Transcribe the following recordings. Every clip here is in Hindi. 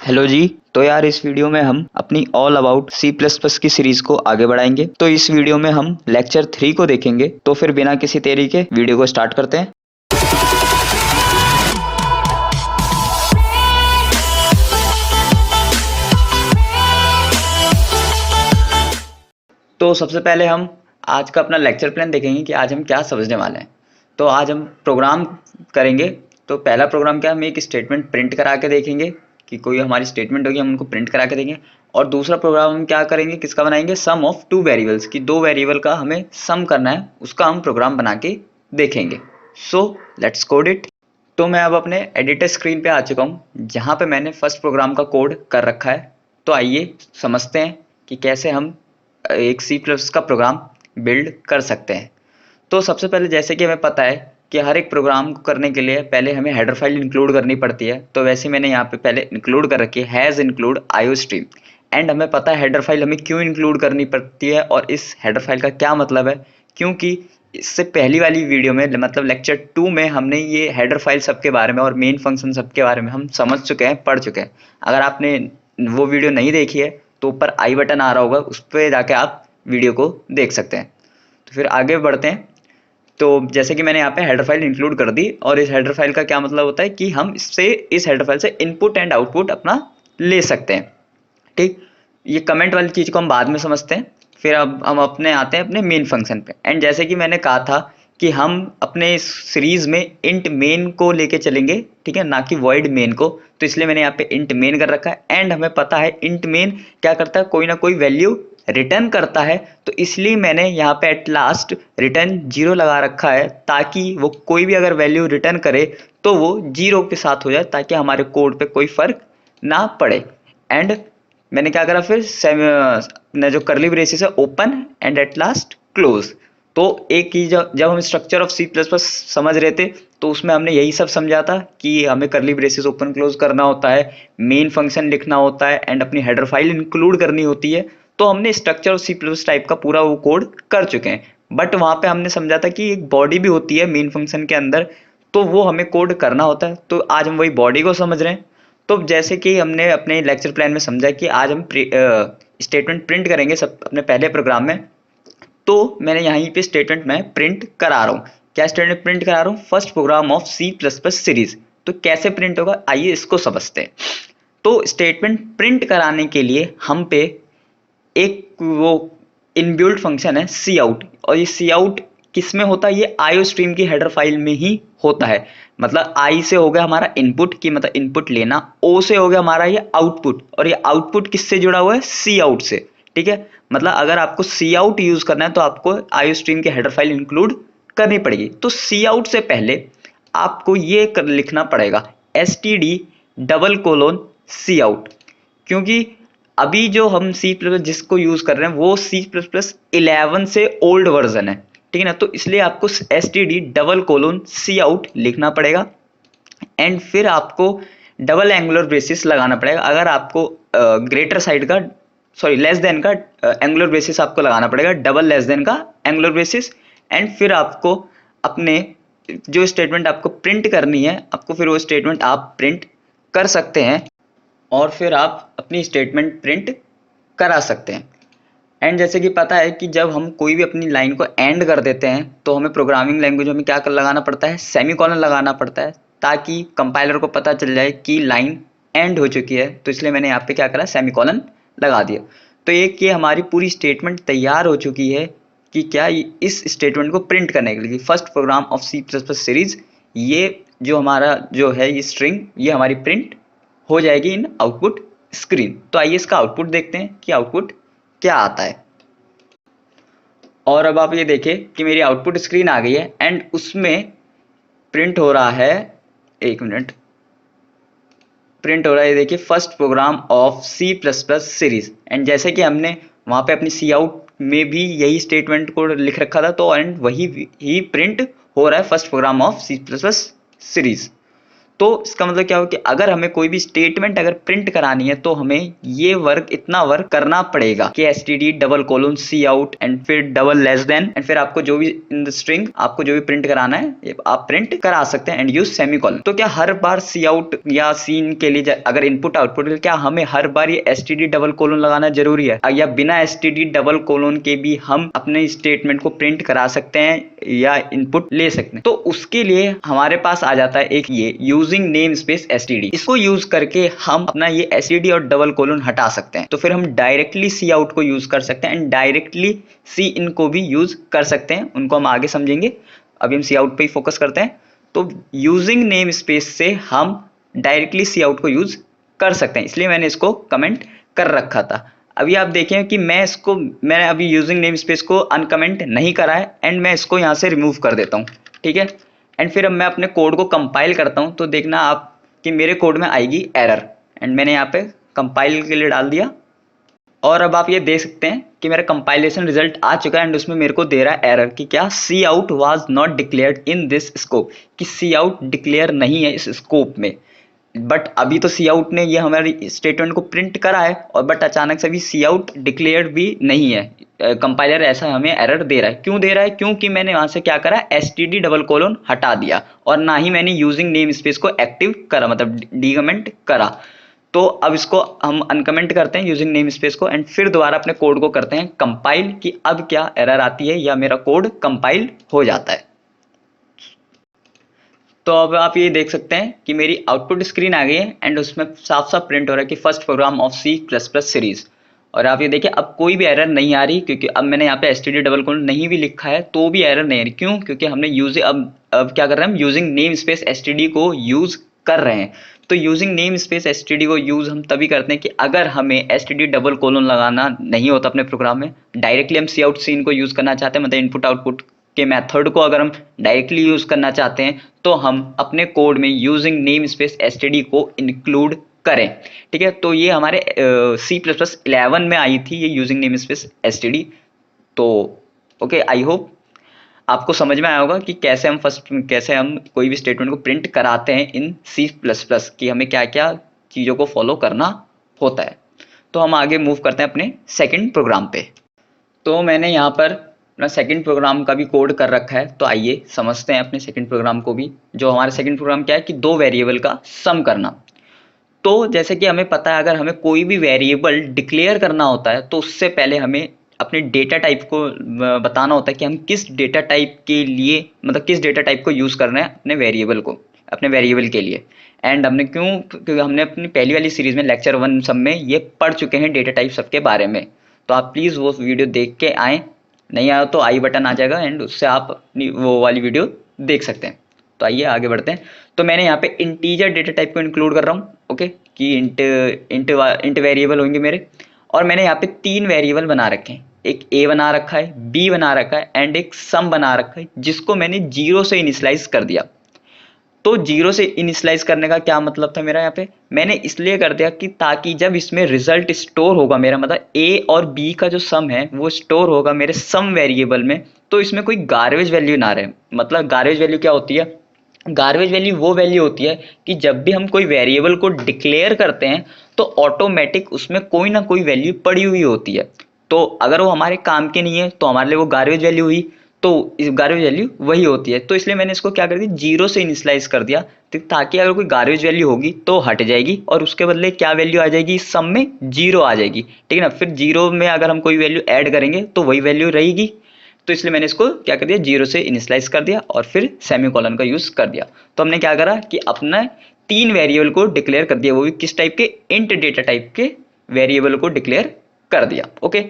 हेलो जी। तो यार इस वीडियो में हम अपनी all about C plus plus की सीरीज को आगे बढ़ाएंगे। तो इस वीडियो में हम लेक्चर 3 को देखेंगे। तो फिर बिना किसी देरी के वीडियो को स्टार्ट करते हैं। तो सबसे पहले हम आज का अपना लेक्चर प्लान देखेंगे कि आज हम क्या समझने वाले हैं। तो आज हम प्रोग्राम करेंगे। तो पहला प्रोग्राम क्या, हम एक स्टेटमेंट प्रिंट करा के देखेंगे कि कोई हमारी स्टेटमेंट होगी, हम उनको प्रिंट करा के देंगे। और दूसरा प्रोग्राम हम क्या करेंगे, किसका बनाएंगे, सम ऑफ टू वेरिएबल्स की, दो वेरिएबल का हमें सम करना है, उसका हम प्रोग्राम बना के देखेंगे। So let's code it. तो मैं अब अपने एडिटर स्क्रीन पे आ चुका हूँ, जहाँ पे मैंने फर्स्ट प्रोग्राम का कोड कर रखा है। तो आइए समझते हैं कि कैसे हम एक सी प्लस का प्रोग्राम बिल्ड कर सकते हैं। तो सबसे पहले, जैसे कि हमें पता है कि हर एक प्रोग्राम को करने के लिए पहले हमें हेडर फाइल इंक्लूड करनी पड़ती है। तो वैसे मैंने यहाँ पे पहले इंक्लूड कर रखी है has include IO stream. And हमें पता है हेडर फाइल हमें क्यों इंक्लूड करनी पड़ती है और इस हेडर फाइल का क्या मतलब है, क्योंकि इससे पहली वाली वीडियो में, मतलब लेक्चर 2 में, हमने ये हेडर फाइल सबके बारे में और मेन फंक्शन सबके बारे में हम समझ चुके हैं, पढ़ चुके हैं। अगर आपने वो वीडियो नहीं देखी है तो ऊपर आई बटन आ रहा होगा, उस पर जाके आप वीडियो को देख सकते हैं। तो फिर आगे बढ़ते हैं। तो जैसे कि मैंने यहाँ पे हेडर फाइल इंक्लूड कर दी, और इस हेडर फाइल का क्या मतलब होता है कि हम इस हेडर फाइल से इनपुट एंड आउटपुट अपना ले सकते हैं। ठीक, ये कमेंट वाली चीज़ को हम बाद में समझते हैं। फिर अब हम अपने आते हैं अपने मेन फंक्शन पे। एंड जैसे कि मैंने कहा था कि हम अपने इस सीरीज में इंट मेन को लेके चलेंगे, ठीक है, ना कि वॉइड मेन को। तो इसलिए मैंने यहाँ पे इंट मेन कर रखा है। एंड हमें पता है इंट मेन क्या करता है, कोई ना कोई वैल्यू रिटर्न करता है। तो इसलिए मैंने यहाँ पे एट लास्ट रिटर्न 0 लगा रखा है, ताकि वो कोई भी अगर वैल्यू रिटर्न करे तो वो 0 के साथ हो जाए, ताकि हमारे कोड पे कोई फर्क ना पड़े। एंड मैंने क्या करा फिर, जो करली ब्रेसेस है open and at last close. तो एक ही, जब हम structure of C plus plus समझ रहे थे तो उसमें हमने यही सब समझा था कि हमें करली ब्रेसेस ओपन क्लोज करना होता है, मेन फंक्शन लिखना होता है, एंड अपनी हेडर फाइल इंक्लूड करनी होती है। तो हमने structure of C plus type का पूरा वो कोड कर चुके हैं। बट वहाँ पे हमने समझा था कि एक बॉडी भी होती है मेन फंक्शन के अंदर, तो वो हमें कोड करना होता है। तो आज हम वही बॉडी को समझ रहे हैं। तो जैसे कि हमने अपने लेक्चर प्लान में समझा कि आज हम स्टेटमेंट प्रिंट करेंगे सब अपने पहले प्रोग्राम में। तो मैंने यहीं पे स्टेटमेंट में प्रिंट करा रहा हूँ। क्या स्टेटमेंट प्रिंट करा रहा हूँ, first program of C plus plus series. तो कैसे प्रिंट होगा, आइए इसको समझते हैं। तो स्टेटमेंट प्रिंट कराने के लिए हम पे एक वो इनबिल्ट फंक्शन है सी आउट। और ये सी आउट किस में होता है, ये आईओ स्ट्रीम की हेडर फाइल में ही होता है। मतलब आई से हो गया हमारा इनपुट की, मतलब इनपुट लेना, ओ से हो गया हमारा ये आउटपुट, और ये आउटपुट किससे जुड़ा हुआ है, सी आउट से। ठीक है, मतलब अगर आपको सी आउट यूज करना है तो आपको आईओ स्ट्रीम की हेडर फाइल इंक्लूड करनी पड़ेगी। तो सी आउट से पहले आपको ये लिखना पड़ेगा std डबल कोलोन सी आउट, क्योंकि अभी जो हम सी प्लस जिसको यूज कर रहे हैं वो सी प्लस प्लस 11 से ओल्ड वर्जन है, ठीक है ना। तो इसलिए आपको std डबल कोलोन सी आउट लिखना पड़ेगा। एंड फिर आपको डबल एंगुलर ब्रेसिस लगाना पड़ेगा। अगर आपको ग्रेटर साइड का, सॉरी लेस देन का एंगुलर ब्रेसिस आपको लगाना पड़ेगा, डबल लेस देन का एंगुलर ब्रेसिस। एंड फिर आपको अपने जो स्टेटमेंट आपको प्रिंट करनी है, आपको फिर वो स्टेटमेंट आप प्रिंट कर सकते हैं, और फिर आप अपनी स्टेटमेंट प्रिंट करा सकते हैं। एंड जैसे कि पता है कि जब हम कोई भी अपनी लाइन को एंड कर देते हैं तो हमें प्रोग्रामिंग लैंग्वेज में क्या कर लगाना पड़ता है, सेमीकोलन लगाना पड़ता है, ताकि कंपाइलर को पता चल जाए कि लाइन एंड हो चुकी है। तो इसलिए मैंने यहाँ पे क्या करा, सेमीकोलन लगा दिया। तो एक ये हमारी पूरी स्टेटमेंट तैयार हो चुकी है कि क्या इस स्टेटमेंट को प्रिंट करने के लिए first program of C plus plus series, ये जो हमारा जो है ये स्ट्रिंग, ये हमारी प्रिंट हो जाएगी इन आउटपुट स्क्रीन। तो आइए इसका आउटपुट देखते हैं कि आउटपुट क्या आता है। और अब आप ये देखिए कि मेरी आउटपुट स्क्रीन आ गई है एंड उसमें प्रिंट हो रहा है, एक मिनट, प्रिंट हो रहा है, ये देखिए, first program of C plus plus series. And जैसे कि हमने वहाँ पे अपनी सी आउट में भी यही स्टेटमेंट को लिख रखा था, तो एंड वही ही प्रिंट हो रहा है first program of C plus plus series. तो इसका मतलब क्या हो कि अगर हमें कोई भी स्टेटमेंट अगर प्रिंट करानी है तो हमें ये वर्क इतना वर्क करना पड़ेगा कि std:: cout एंड फिर डबल लेस देन एंड फिर आपको जो भी इन द स्ट्रिंग आपको जो भी प्रिंट कराना है आप प्रिंट करा सकते हैं एंड यूज सेमीकोलन। तो क्या हर बार cout या सीन के लिए अगर इनपुट आउटपुट के क्या हमें हर बार ये std:: लगाना जरूरी है, या बिना std:: के भी हम अपने स्टेटमेंट को प्रिंट करा सकते हैं या इनपुट ले सकते हैं? तो उसके लिए हमारे पास आ जाता है एक ये यूजिंग नेम स्पेस std। इसको यूज करके हम अपना ये std और डबल कोलन हटा सकते हैं। तो फिर हम डायरेक्टली cout को यूज कर सकते हैं एंड डायरेक्टली cin को भी यूज कर सकते हैं, उनको हम आगे समझेंगे। अभी हम cout पे ही फोकस करते हैं। तो यूजिंग नेम स्पेस से हम डायरेक्टली cout को यूज कर सकते हैं, इसलिए मैंने इसको कमेंट कर रखा था। अभी आप देखें कि मैंने अभी यूजिंग नेम स्पेस को अनकमेंट नहीं करा है एंड मैं इसको यहाँ से रिमूव कर देता हूँ, ठीक है। एंड फिर अब मैं अपने कोड को कंपाइल करता हूँ तो देखना आप कि मेरे कोड में आएगी एरर, एंड मैंने यहाँ पे कंपाइल के लिए डाल दिया। और अब आप ये देख सकते हैं कि मेरा कंपाइलेशन रिजल्ट आ चुका है एंड उसमें मेरे को दे रहा है एरर कि क्या cout was not declared in this scope, कि cout डिक्लेयर नहीं है इस स्कोप में। बट अभी तो cout ने ये हमारी स्टेटमेंट को प्रिंट करा है और बट अचानक से अभी cout डिक्लेयर भी नहीं है। कंपाइलर ऐसा हमें एरर दे रहा है, क्यों दे रहा है? क्योंकि मैंने वहां से क्या करा, std:: हटा दिया और ना ही मैंने यूजिंग नेम स्पेस को एक्टिव करा, मतलब डीकमेंट करा। तो अब इसको हम अनकमेंट करते हैं यूजिंग नेम स्पेस को एंड फिर दोबारा अपने कोड को करते हैं कंपाइल कि अब क्या एरर आती है या मेरा कोड कंपाइल हो जाता है। तो अब आप ये देख सकते हैं कि मेरी आउटपुट स्क्रीन आ गई है एंड उसमें साफ साफ प्रिंट हो रहा है कि first program of C++ series. और आप ये देखिए अब कोई भी एरर नहीं आ रही, क्योंकि अब मैंने यहाँ पे std:: नहीं भी लिखा है तो भी एरर नहीं आ रही। क्यों? क्योंकि हमने अब क्या कर रहे हैं, हम यूजिंग नेम स्पेस std को यूज कर रहे हैं। तो यूजिंग नेम स्पेस std को यूज हम तभी करते हैं कि अगर हमें std:: लगाना नहीं होता अपने प्रोग्राम में, डायरेक्टली हम cout सीन को यूज करना चाहते हैं, मतलब इनपुट आउटपुट के मेथड को अगर हम डायरेक्टली यूज करना चाहते हैं तो हम अपने कोड में यूजिंग नेम स्पेस std को इंक्लूड करें, ठीक है। तो ये हमारे C++11 में आई थी ये यूजिंग नेम स्पेस std। तो ओके, आई होप आपको समझ में आया होगा कि कैसे हम कोई भी स्टेटमेंट को प्रिंट कराते हैं इन C++, कि हमें क्या क्या चीज़ों को फॉलो करना होता है। तो हम आगे मूव करते हैं अपने सेकंड प्रोग्राम पे। तो मैंने यहाँ पर अपना सेकंड प्रोग्राम का भी कोड कर रखा है, तो आइए समझते हैं अपने सेकंड प्रोग्राम को भी। जो हमारा सेकंड प्रोग्राम क्या है कि दो वेरिएबल का सम करना। तो जैसे कि हमें पता है अगर हमें कोई भी वेरिएबल डिक्लेयर करना होता है तो उससे पहले हमें अपने डेटा टाइप को बताना होता है कि हम किस डेटा टाइप के लिए, मतलब किस डेटा टाइप को यूज़ कर रहे हैं अपने वेरिएबल के लिए। एंड हमने क्योंकि हमने अपनी पहली वाली सीरीज में लेक्चर 1 सब में ये पढ़ चुके हैं डेटा टाइप सबके बारे में। तो आप प्लीज़ वो वीडियो देख के आएँ, नहीं आया तो आई बटन आ जाएगा एंड उससे आप अपनी वो वाली वीडियो देख सकते हैं। तो आइए आगे बढ़ते हैं। तो मैंने यहाँ पे इंटीजर डेटा टाइप को इंक्लूड कर रहा हूँ, ओके, कि इंट वेरिएबल होंगे मेरे। और मैंने यहाँ पे 3 वेरिएबल बना रखे हैं, एक a बना रखा है, b बना रखा है एंड एक सम बना रखा है, जिसको मैंने 0 से इनिशियलाइज कर दिया। तो 0 से इनिशियलाइज करने का क्या मतलब था मेरा, यहाँ पे मैंने इसलिए कर दिया कि ताकि जब इसमें रिजल्ट स्टोर होगा मेरा, मतलब a और b का जो सम है वो स्टोर होगा मेरे सम वेरिएबल में, तो इसमें कोई गार्बेज वैल्यू ना रहे। मतलब गार्बेज वैल्यू क्या होती है? गार्बेज वैल्यू वो वैल्यू होती है कि जब भी हम कोई वेरिएबल को डिक्लेयर करते हैं तो ऑटोमेटिक उसमें कोई ना कोई वैल्यू पड़ी हुई होती है। तो अगर वो हमारे काम की नहीं है तो हमारे लिए वो गार्बेज वैल्यू हुई, तो इस गार्बेज वैल्यू वही होती है। तो इसलिए मैंने इसको क्या कर दिया, 0 से इनिशियलाइज कर दिया, ताकि अगर कोई गार्बेज वैल्यू होगी तो हट जाएगी और उसके बदले क्या वैल्यू आ जाएगी, इस सम में 0 आ जाएगी, ठीक है ना। फिर 0 में अगर हम कोई वैल्यू ऐड करेंगे तो वही वैल्यू रहेगी। तो इसलिए मैंने इसको क्या कर दिया, 0 से इनिशियलाइज कर दिया और फिर सेमीकोलन का यूज कर दिया। तो हमने क्या करा कि अपना 3 वेरिएबल को डिक्लेयर कर दिया, वो भी किस टाइप के, इंट डेटा टाइप के वेरिएबल को डिक्लेयर कर दिया, ओके।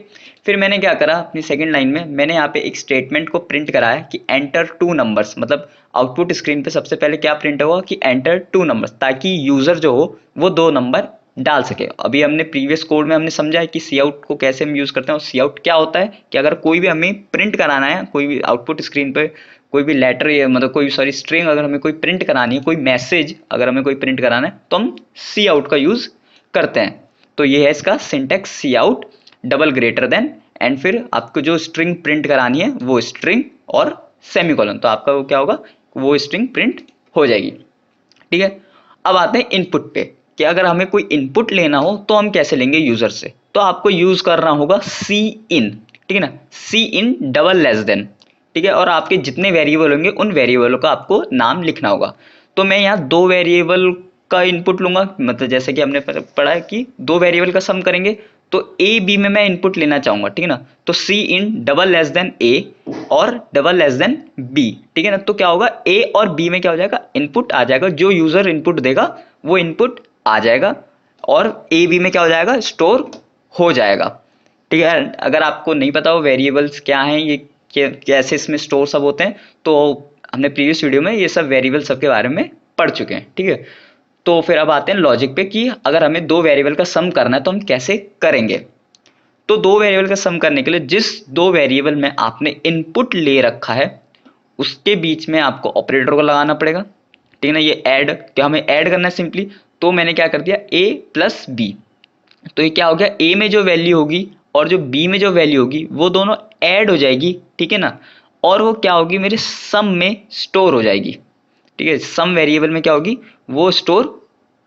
फिर मैंने क्या करा, अपनी सेकंड लाइन में मैंने यहाँ पे एक स्टेटमेंट को प्रिंट कराया कि एंटर 2 नंबर्स, मतलब आउटपुट स्क्रीन पे सबसे पहले क्या प्रिंट होगा कि एंटर 2 नंबर्स, ताकि यूजर जो हो वो 2 नंबर डाल सके। अभी हमने प्रीवियस कोड में हमने समझा है कि cout को कैसे हम यूज करते हैं, और cout क्या होता है कि अगर कोई भी हमें प्रिंट कराना है, कोई भी आउटपुट स्क्रीन पे कोई भी लेटर या मतलब कोई स्ट्रिंग अगर हमें कोई प्रिंट करानी है, कोई मैसेज अगर हमें कोई प्रिंट कराना है तो हम cout का यूज करते हैं। तो ये है इसका syntax, cout double greater than and फिर आपको जो स्ट्रिंग प्रिंट करानी है वो स्ट्रिंग और सेमीकोलन, तो आपका वो क्या होगा, वो स्ट्रिंग प्रिंट हो जाएगी, ठीक है। अब आते हैं इनपुट पे कि अगर हमें कोई इनपुट लेना हो तो हम कैसे लेंगे यूजर से। तो आपको यूज करना होगा सी इन, ठीक है ना, सी इन डबल लेस देन, ठीक है। और आपके जितने वेरिएबल होंगे उन वेरिएबलों का आपको नाम लिखना होगा। तो मैं यहाँ दो वेरिएबल का इनपुट लूंगा, मतलब जैसे कि हमने पढ़ा है कि दो वेरिएबल का सम करेंगे, तो ए बी में मैं इनपुट लेना चाहूंगा, ठीक है ना। तो सी इन डबल लेस देन ए और डबल लेस देन बी, ठीक है ना। तो क्या होगा, ए और बी में क्या हो जाएगा, इनपुट आ जाएगा, जो यूजर इनपुट देगा वो इनपुट आ जाएगा, और ए बी में क्या हो जाएगा, स्टोर हो जाएगा, ठीक है। अगर आपको नहीं पता हो वेरिएबल्स क्या हैं, ये कैसे इसमें स्टोर सब होते हैं, तो हमने प्रीवियस वीडियो में ये सब वेरिएबल सब के बारे में पढ़ चुके हैं, ठीक है। तो फिर अब आते हैं लॉजिक पे कि अगर हमें दो वेरिएबल का सम करना है तो हम कैसे करेंगे। तो दो वेरिएबल का सम करने के लिए जिस दो वेरिएबल में आपने इनपुट ले रखा है उसके बीच में आपको ऑपरेटर को लगाना पड़ेगा, ठीक है ना। ये ऐड, क्या हमें ऐड करना है सिंपली, तो मैंने क्या कर दिया, ए प्लस बी। तो ये क्या हो गया, ए में जो वैल्यू होगी और जो बी में जो वैल्यू होगी वो दोनों ऐड हो जाएगी, ठीक है ना। और वो क्या होगी, मेरे सम में स्टोर हो जाएगी, ठीक है। सम वेरिएबल में क्या होगी, वो स्टोर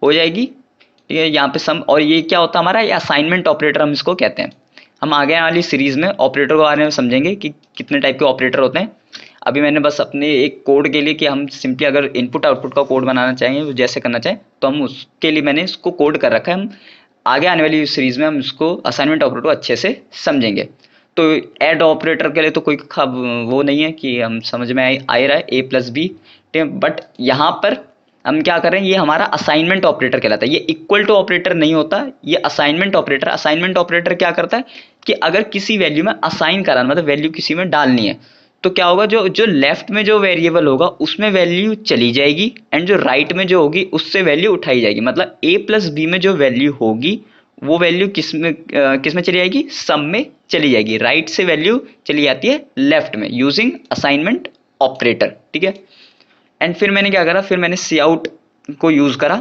हो जाएगी, ठीक है। यहाँ पे सम, और ये क्या होता है हमारा, ये असाइनमेंट ऑपरेटर हम इसको कहते हैं। हम आगे वाली सीरीज में ऑपरेटर के बारे में समझेंगे कि कितने टाइप के ऑपरेटर होते हैं। अभी मैंने बस अपने एक कोड के लिए कि हम सिंपली अगर इनपुट आउटपुट का कोड बनाना चाहेंगे, जैसे करना चाहें, तो हम उसके लिए मैंने इसको कोड कर रखा है। हम आगे आने वाली सीरीज में हम इसको असाइनमेंट ऑपरेटर को अच्छे से समझेंगे। तो ऐड ऑपरेटर के लिए तो कोई वो नहीं है कि हम समझ में आ रहा है ए प्लस बी, बट यहाँ पर हम क्या कर रहे हैं, ये हमारा असाइनमेंट ऑपरेटर कहलाता है। ये इक्वल टू ऑपरेटर नहीं होता, ये असाइनमेंट ऑपरेटर। असाइनमेंट ऑपरेटर क्या करता है कि अगर किसी वैल्यू में असाइन कराना, मतलब वैल्यू किसी में डालनी है, तो क्या होगा, जो जो लेफ्ट में जो वेरिएबल होगा उसमें वैल्यू चली जाएगी, एंड जो राइट में जो होगी उससे वैल्यू उठाई जाएगी। मतलब ए प्लस बी में जो वैल्यू होगी वो वैल्यू किस में चली जाएगी, सम में चली जाएगी। राइट से वैल्यू चली जाती है लेफ्ट में यूजिंग असाइनमेंट ऑपरेटर, ठीक है। एंड फिर मैंने क्या करा, फिर मैंने सी आउट को यूज करा,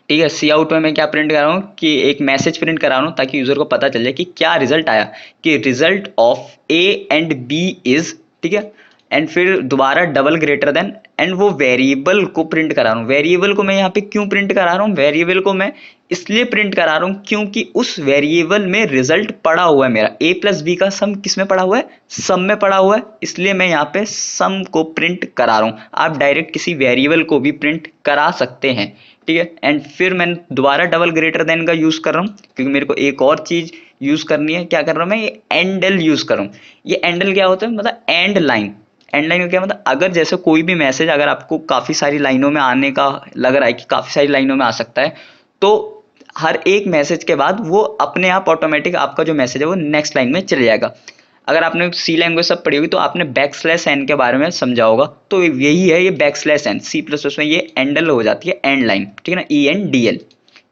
ठीक है। सी आउट में मैं क्या प्रिंट कर रहा हूँ कि एक मैसेज प्रिंट करा रहा हूँ ताकि यूजर को पता चल जाए कि क्या रिजल्ट आया, कि result of A and B is, ठीक है। एंड फिर दोबारा डबल ग्रेटर देन, एंड वो वेरिएबल को प्रिंट करा रहा हूँ। वेरिएबल को मैं यहाँ पे क्यों प्रिंट करा रहा हूँ, वेरिएबल को मैं इसलिए प्रिंट करा रहा हूँ क्योंकि उस वेरिएबल में रिजल्ट पड़ा हुआ है मेरा, ए प्लस बी का सम किस में पड़ा हुआ है, सम में पड़ा हुआ है, इसलिए मैं यहाँ पे सम को प्रिंट करा रहा हूँ। आप डायरेक्ट किसी वेरिएबल को भी प्रिंट करा सकते हैं, ठीक है। एंड फिर मैं दोबारा डबल ग्रेटर देन का यूज कर रहा हूँ क्योंकि मेरे को एक और चीज यूज करनी है। क्या कर रहा हूँ मैं, ये एंडल यूज कर रहा हूँ। ये एंडल क्या होता है, मतलब एंड लाइन। एंड लाइन का क्या मतलब, अगर जैसे कोई भी मैसेज अगर आपको काफी सारी लाइनों में आने का लग रहा है कि काफी सारी लाइनों में आ सकता है, तो हर एक मैसेज के बाद वो अपने आप ऑटोमेटिक आपका जो मैसेज है वो नेक्स्ट लाइन में चले जाएगा। अगर आपने सी लैंग्वेज सब पढ़ी होगी तो आपने बैकस्लैश एन के बारे में समझा होगा, तो यही है ये backslash n. C plus plus में ये एंडल हो जाती है, एंड लाइन, ठीक है ना, E N D L.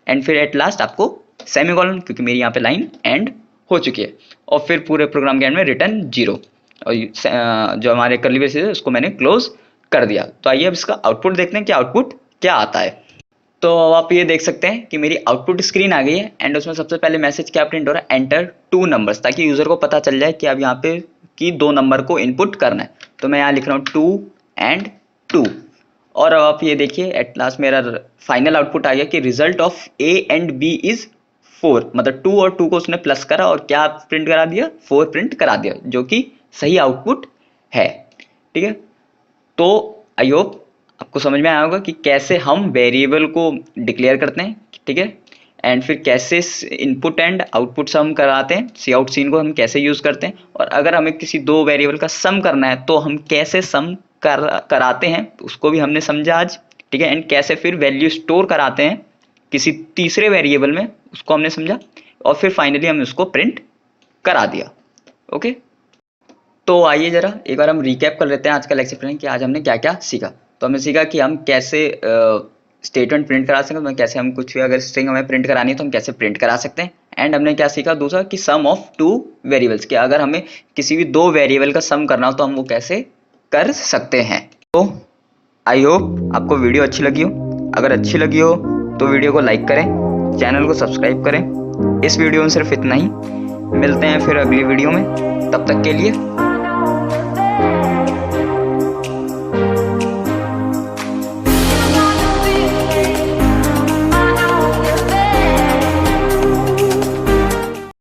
And फिर एट लास्ट आपको सेमीकोलन, क्योंकि मेरी यहाँ पे लाइन एंड हो चुकी है, और फिर पूरे प्रोग्राम के एंड में रिटर्न 0, और जो हमारे कर्ली ब्रेसेस है उसको मैंने क्लोज कर दिया। तो आइए अब इसका आउटपुट देखते हैं कि आउटपुट क्या आता है। तो अब आप ये देख सकते हैं कि मेरी आउटपुट स्क्रीन आ गई है, एंड उसमें सबसे पहले मैसेज क्या प्रिंट हो रहा है, एंटर 2 नंबर्स, ताकि यूजर को पता चल जाए कि अब यहाँ पे कि 2 नंबर को इनपुट करना है। तो मैं यहाँ लिख रहा हूँ 2 एंड 2, और अब आप ये देखिए एट लास्ट मेरा फाइनल आउटपुट आ गया कि result of A and B is 4। मतलब 2 और 2 को उसने प्लस करा और क्या प्रिंट करा दिया, 4 प्रिंट करा दिया, जो कि सही आउटपुट है, ठीक है। तो आई होप आपको समझ में आया होगा कि कैसे हम वेरिएबल को डिक्लेयर करते हैं, ठीक है। एंड फिर कैसे इनपुट एंड आउटपुट सम कराते हैं, सी आउट सीन को हम कैसे यूज करते हैं, और अगर हमें किसी दो वेरिएबल का सम करना है तो हम कैसे सम कराते हैं उसको भी हमने समझा आज, ठीक है। एंड कैसे फिर वैल्यू स्टोर कराते हैं किसी तीसरे वेरिएबल में, उसको हमने समझा, और फिर फाइनली हम उसको प्रिंट करा दिया, ओके। तो आइए जरा एक बार हम रिकैप कर लेते हैं आज का लेक्चर प्लान कि आज हमने क्या क्या सीखा। तो हमने सीखा कि हम कैसे स्टेटमेंट प्रिंट करा सकते हैं, कैसे हम कुछ भी अगर स्ट्रिंग हमें प्रिंट करानी है तो हम कैसे प्रिंट करा सकते हैं। एंड हमने क्या सीखा दूसरा कि सम ऑफ 2 वेरिएबल्स, कि अगर हमें किसी भी 2 वेरिएबल का सम करना हो तो हम वो कैसे कर सकते हैं। तो आई होप आपको वीडियो अच्छी लगी हो। अगर अच्छी लगी हो तो वीडियो को लाइक करें, चैनल को सब्सक्राइब करें। इस वीडियो में सिर्फ इतना ही, मिलते हैं फिर अगली वीडियो में, तब तक के लिए